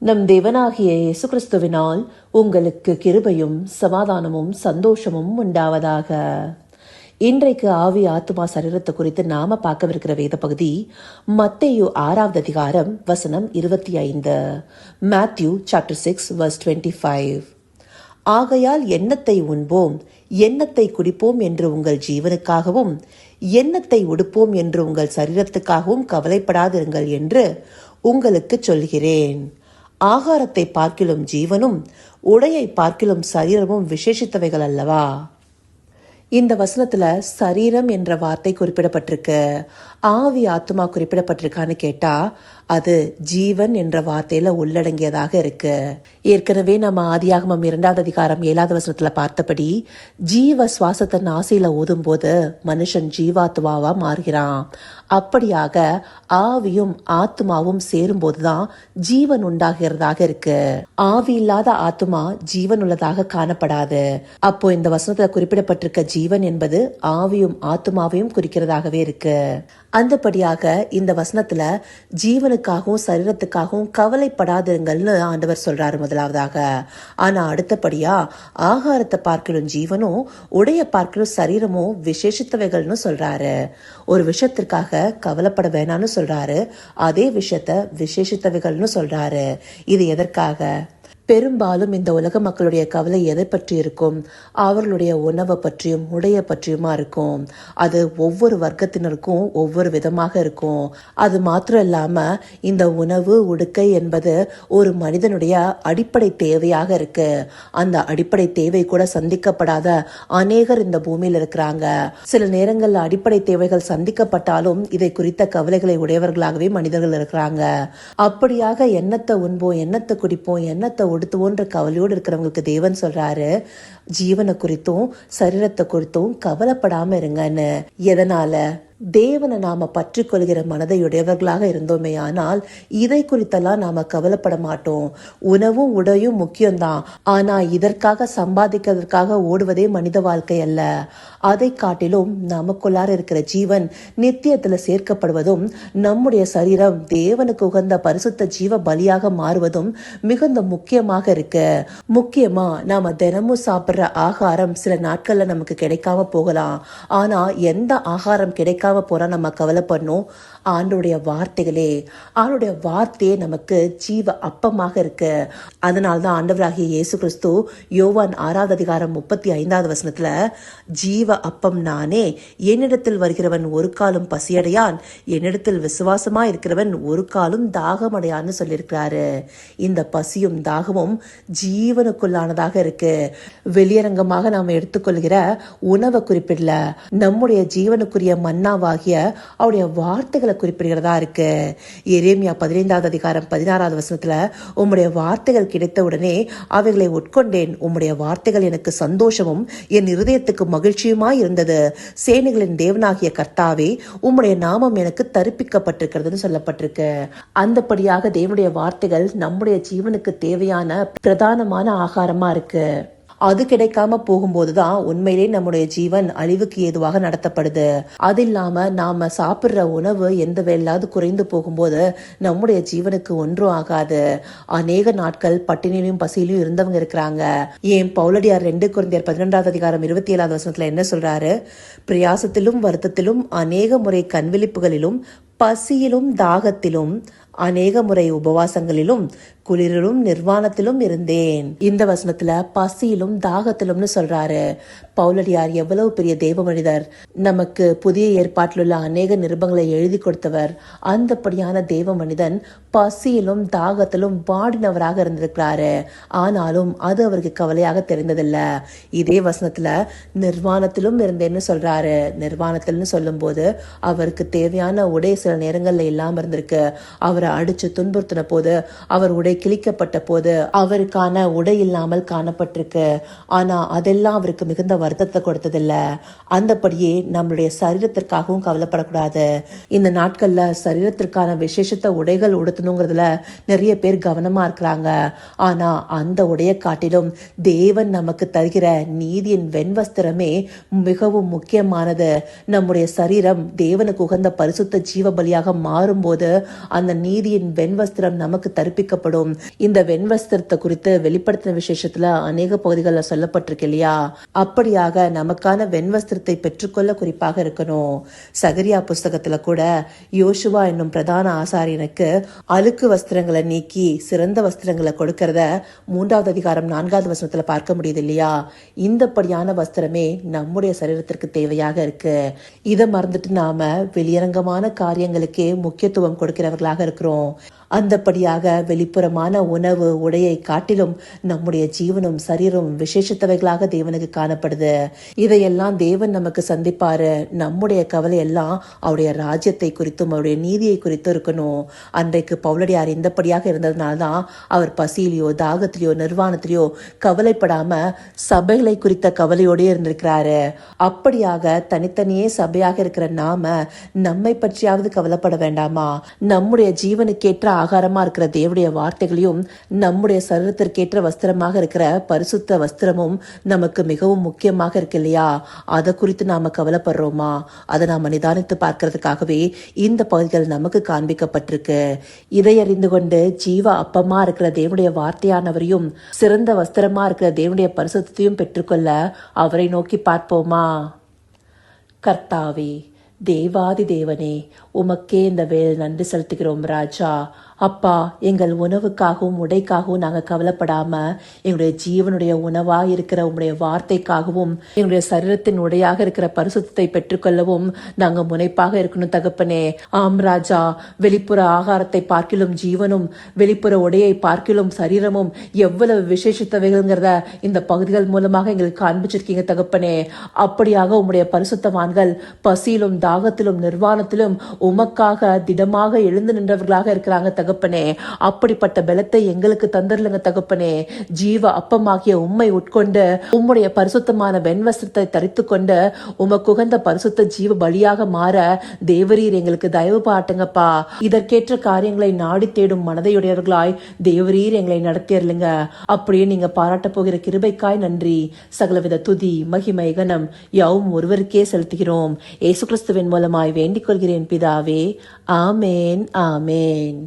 நம் தேவனாகிய இயேசு கிறிஸ்துவினால் உங்களுக்கு கிருபையும் சமாதானமும் சந்தோஷமும் உண்டாவதாக. இன்றைக்கு ஆவி ஆத்துமா சரீரத்தை குறித்து நாம பார்க்கவிருக்கிற வேத பகுதி மத்தேயு 6வது அதிகாரம் வசனம் 25. Matthew chapter 6 verse 25. ஆகையால் எண்ணத்தை உண்போம் எண்ணத்தை குடிப்போம் என்று உங்கள் ஜீவனுக்காகவும் எண்ணத்தை உடுப்போம் என்று உங்கள் சரீரத்துக்காகவும் கவலைப்படாதிருங்கள் என்று உங்களுக்கு சொல்கிறேன். ஆகாரத்தை பார்க்கிலும் ஜீவனும் உடையை பார்க்கிலும் சரீரமும் விசேஷித்தவைகள் அல்லவா? இந்த வசனத்துல சரீரம் என்ற வார்த்தை குறிப்பிடப்பட்டிருக்கு. ஆவி ஆத்மா குறிப்பிடப்பட்டிருக்கான்னு கேட்டா அது ஜீவன் என்ற வார்த்தையில உள்ளடங்கியதாக இருக்கு. ஏற்கனவே நம்ம ஆதியாகமம் 2வது அதிகாரம் 7வது வசனத்துல பார்த்தபடி ஜீவ சுவாசத்தை நாசியில ஊதும் போது மனுஷன் ஜீவாத்மாவா மாறுகிறான். அப்படியாக ஆவியும் ஆத்மாவும் சேரும் போதுதான் ஜீவன் உண்டாகிறதாக இருக்கு. ஆவி இல்லாத ஆத்மா ஜீவன் உள்ளதாக காணப்படாது. அப்போ இந்த வசனத்துல குறிப்பிடப்பட்டிருக்க ஜீவன் என்பது ஆவியும் ஆத்மாவையும் குறிக்கிறதாகவே இருக்கு. அந்தபடியாக இந்த வசனத்துல ஜீவனுக்காகவும் சரீரத்துக்காகவும் கவலைப்படாதுங்கள்னு ஆண்டவர் சொல்றாரு முதலாவதாக. ஆனா அடுத்தபடியா ஆகாரத்தை பார்க்கணும் ஜீவனும் உடைய பார்க்கணும் சரீரமும் விசேஷித்தவைகள்னு சொல்றாரு. ஒரு விஷயத்திற்காக கவலைப்பட வேணாம்னு சொல்றாரு, அதே விஷயத்த விசேஷித்தவைகள்னு சொல்றாரு. இது எதற்காக? பெரும்பாலும் இந்த உலக மக்களுடைய கவலை எதை பற்றி இருக்கும்? அவர்களுடைய உணவை பற்றியும் உடைய பற்றியுமா இருக்கும். அது ஒவ்வொரு வர்க்கத்தினருக்கும் ஒவ்வொரு விதமாக இருக்கும். அது மாத்திரம் இல்லாம இந்த உணவு உடுக்கை என்பது ஒரு மனிதனுடைய அடிப்படை தேவையாக இருக்கு. அந்த அடிப்படை தேவை கூட சந்திக்கப்படாத அநேகர் இந்த பூமியில் இருக்கிறாங்க. சில நேரங்கள்ல அடிப்படை தேவைகள் சந்திக்கப்பட்டாலும் இதை குறித்த கவலைகளை உடையவர்களாகவே மனிதர்கள் இருக்கிறாங்க. அப்படியாக எண்ணத்தை உண்போம் எண்ணத்தை குடிப்போம் எண்ணத்தை உடுத்துவோன்ற கவலையோடு இருக்கிறவங்களுக்கு தேவன் சொல்றாரு, ஜீவனை குறித்தும் சரீரத்தை குறித்தும் கவலைப்படாம இருங்கன்னு. எதனால? தேவனை நாம பற்றி கொள்கிற மனதை உடையவர்களாக இருந்தோமே ஆனால் இதை குறித்தெல்லாம் நாம கவலைப்பட மாட்டோம். உணவும் உடையும் முக்கியம்தான். ஆனா இதற்காக சம்பாதிக்கிறதுக்காக ஓடுவதே மனித வாழ்க்கை அல்ல. அதை காட்டிலும் நமக்குள்ளார இருக்கிற ஜீவன் நித்தியத்துல சேர்க்கப்படுவதும் நம்முடைய சரீரம் தேவனுக்கு உகந்த பரிசுத்த ஜீவ பலியாக மாறுவதும் மிகுந்த முக்கியமாக இருக்கு. முக்கியமா நாம தினமும் சாப்பிடுற ஆகாரம் சில நாட்கள்ல நமக்கு கிடைக்காம போகலாம். ஆனா எந்த ஆகாரம் கிடைக்காம போறா நம்ம கவலை பண்ணோம்? ஆண்டோடைய வார்த்தைகளே, ஆண்டோடைய வார்த்தையே நமக்கு ஜீவ அப்பமாக இருக்கு. அதனால்தான் ஆண்டவராகிய இயேசு கிறிஸ்து யோவான் 6வது அதிகாரம் 35வது வசனத்துல ஜீவ அப்பம் நானே, என்னிடத்தில் வருகிறவன் ஒரு காலும் பசியடையான், என்னிடத்தில் விசுவாசமா இருக்கிறவன் ஒரு காலும் தாகமடையான்னு சொல்லியிருக்கிறாரு. இந்த பசியும் தாகமும் ஜீவனுக்குள்ளானதாக இருக்கு. வெளியரங்கமாக நாம் எடுத்துக்கொள்கிற உணவை குறிப்பிடல, நம்முடைய ஜீவனுக்குரிய மன்னாவாகிய அவருடைய வார்த்தைகளை குறிப்பிடுகிறதா இருக்கு. எரேமியா 15வது அதிகாரம் 16வது வசனத்துல உம்முடைய வார்த்தைகள் கிடைத்த உடனே அவைகளை உட்கொண்டேன், உம்முடைய வார்த்தைகள் எனக்கு சந்தோஷமும் என் இருதயத்துக்கு மகிழ்ச்சியுமாய் இருந்தது. சேனைகளின் தேவனாகிய கர்த்தாவே, உம்முடைய நாமம் எனக்கு தரிப்பிக்கப்பட்டிருக்கிறதுன்னு சொல்லப்பட்டிருக்கு. அந்தபடியாக தேவனுடைய வார்த்தைகள் நம்முடைய ஜீவனுக்கு தேவையான பிரதானமான ஆகாரமா இருக்கு. அது கிடைக்காம போகும்போதுதான் உண்மையிலே நம்முடைய ஜீவன் அழிவுக்கு ஏதுவாக நடத்தப்படுது. அது இல்லாம நாம சாப்பிடுற உணவு எந்த வேளாவது குறைந்து போகும்போது நம்முடைய ஜீவனுக்கு ஒன்றும் ஆகாது. அநேக நாட்கள் பட்டினியிலும் பசியிலும் இருந்தவங்க இருக்கிறாங்க. ஏன் பவுலடியார் 2 கொரிந்தியர் 11வது அதிகாரம் 27வது வசனத்துல என்ன சொல்றாரு? பிரயாசத்திலும் வருத்தத்திலும் அநேக முறை கண்விழிப்புகளிலும் பசியிலும் தாகத்திலும் அநேக முறை உபவாசங்களிலும் குளிரிலும் நிர்வாணத்திலும் இருந்தேன். இந்த வசனத்துல பசியிலும் தாகத்திலும்னு சொல்றாரு. பவுலடியார் எவ்வளவு பெரிய தேவ மனிதர்! நமக்கு புதிய ஏற்பாட்டில் உள்ள அநேக நிருபங்களை எழுதி கொடுத்தவர். அந்தபடியான தேவ மனிதன் பசியிலும் தாகத்திலும் வாடினவராக இருந்திருக்கிறாரு. ஆனாலும் அது அவருக்கு கவலையாக தெரிந்ததில்ல. இதே வசனத்துல நிர்வாணத்திலும் இருந்தேன்னு சொல்றாரு. நிர்வாணத்தில்னு சொல்லும் போது அவருக்கு தேவையான உடை சில நேரங்கள்ல இல்லாம இருந்திருக்கு. அவரை அடிச்சு துன்புறுத்தின போது, அவர் உடை கிழிக்கப்பட்ட போது அவருக்கான உடை இல்லாமல் காணப்பட்டிருக்கு. ஆனா அதெல்லாம் அவருக்கு மிகுந்த வருத்தத்தை கொடுத்ததில்ல. அந்தபடியே நம்மளுடைய சரீரத்திற்காகவும் கவலைப்படக்கூடாது. இந்த நாட்கள்ல சரீரத்திற்கான விசேஷத்த உடைகள் உடுத்தணுங்கிறதுல நிறைய பேர் கவனமா இருக்கிறாங்க. ஆனா அந்த உடைய காட்டிலும் தேவன் நமக்கு தருகிற நீதியின் வெண்வஸ்திரமே மிகவும் முக்கியமானது. நம்முடைய சரீரம் தேவனுக்கு உகந்த பரிசுத்த ஜீவ பலியாக மாறும்போது அந்த நீதியின் வெண்வஸ்திரம் நமக்கு தரிப்பிக்கப்படும். இந்த வெண்வஸ்திரத்தை குறித்து வெளிப்படுத்தின விசேஷத்துல அநேக பகுதிகளில் சொல்லப்பட்டிருக்கு இல்லையா? அப்படியாக நமக்கான வெண்வஸ்திரத்தை பெற்றுக்கொள்ள குறிப்பாக இருக்கணும். சகரியா புஸ்தகத்துல கூட யோசுவா என்னும் பிரதான ஆசாரியனுக்கு அழுக்கு வஸ்திரங்களை நீக்கி சிறந்த வஸ்திரங்களை கொடுக்கறத 3வது அதிகாரம் 4வது வசனத்துல பார்க்க முடியுது இல்லையா? இந்தப்படியான வஸ்திரமே நம்முடைய சரீரத்திற்கு தேவையாக இருக்கு. இதை மறந்துட்டு நாம வெளியரங்கமான காரியங்களுக்கே முக்கியத்துவம் கொடுக்கிறவர்களாக இருக்கிறோம். அந்தப்படியாக வெளிப்புறமான உணவு உடையை காட்டிலும் நம்முடைய ஜீவனும் சரீரமும் விசேஷத்தவைகளாக தேவனுக்கு காணப்படுது. இதையெல்லாம் தேவன் நமக்கு சந்திப்பாரு. நம்முடைய கவலை எல்லாம் அவருடைய ராஜ்யத்தை குறித்தும் அவருடைய நீதியை குறித்தும் இருக்கணும். அன்றைக்கு பவுலடியார் இந்தப்படியாக இருந்ததுனால்தான் அவர் பசியிலையோ தாகத்திலேயோ நிர்வாணத்திலேயோ கவலைப்படாம சபைகளை குறித்த கவலையோடே இருந்திருக்கிறாரு. அப்படியாக தனித்தனியே சபையாக இருக்கிற நாம நம்மை பற்றியாவது கவலைப்பட வேண்டாமா? நம்முடைய ஜீவனுக்கேற்ற ஆகாரமா இருக்கிற தேவனுடைய வார்த்தைகளையும் நம்முடைய சரீரத்திற்கேற்ற வஸ்திரமாக இருக்கிற பரிசுத்த வஸ்திரமும் நமக்கு மிகவும் முக்கியமாக இருக்கு இல்லையா? அதை குறித்து நாம கவலைப்படுறோமா? அதை நாம நிதானித்து பார்க்கறதுக்காகவே இந்த பகுதிகள் நமக்கு காண்பிக்கப்பட்டிருக்கு. இதை அறிந்து கொண்டு ஜீவ அப்பமா இருக்கிற தேவனுடைய வார்த்தையானவரையும் சிறந்த வஸ்திரமா இருக்கிற தேவனுடைய பரிசுத்தையும் பெற்றுக்கொள்ள அவரை நோக்கி பார்ப்போமா? கர்த்தாவே, தேவாதி தேவனே, உமக்கே இந்த வேலை நன்றி செலுத்துகிறோம் ராஜா. அப்பா, எங்கள் உணவுக்காகவும் உடைக்காகவும் நாங்கள் கவலைப்படாம எங்களுடைய ஜீவனுடைய உணவா இருக்கிற உங்களுடைய வார்த்தைக்காகவும் எங்களுடைய சரீரத்தின் உடையாக இருக்கிற பரிசுத்தத்தை பெற்றுக்கொள்ளவும் நாங்கள் முனைப்பாக இருக்கணும் தகப்பனே. ஆம் ராஜா, வெளிப்புற ஆகாரத்தை பார்க்கிலும் ஜீவனும் வெளிப்புற உடையை பார்க்கிலும் சரீரமும் எவ்வளவு விசேஷத்தவைகள்ங்கிறத இந்த பகுதிகள் மூலமாக எங்களுக்கு காண்பிச்சிருக்கீங்க தகப்பனே. அப்படியாக உங்களுடைய பரிசுத்தவான்கள் பசியிலும் தாகத்திலும் நிர்வாணத்திலும் உமக்காக திடமாக எழுந்து நின்றவர்களாக இருக்கிறாங்க தகப்பனே. அப்படிப்பட்ட பலத்தை எங்களுக்கு தந்துடலுங்க தகப்பனே. ஜீவ அப்பமாகிய உம்மை உட்கொண்டு உம்முடைய பரிசுத்தமான வெண்வஸ்திரத்தை தரித்து கொண்டு உமக்குகந்த பரிசுத்த ஜீவ பலியாக மாற தேவரீர் எங்களுக்கு தயவு பாட்டுங்கப்பா. இதற்கேற்ற காரியங்களை நாடி தேடும் மனதையுடையவர்களாய் தேவரீர் எங்களை நடத்தியருளுங்க. அப்படியே நீங்க பாராட்ட போகிற கிருபைக்காய் நன்றி. சகலவித துதி மகிமை கனம் யாவும் ஒருவருக்கே செலுத்துகிறோம். இயேசு கிறிஸ்துவின் மூலமாய் வேண்டிக் கொள்கிறேன் பிதாவே. ஆமேன், ஆமேன்.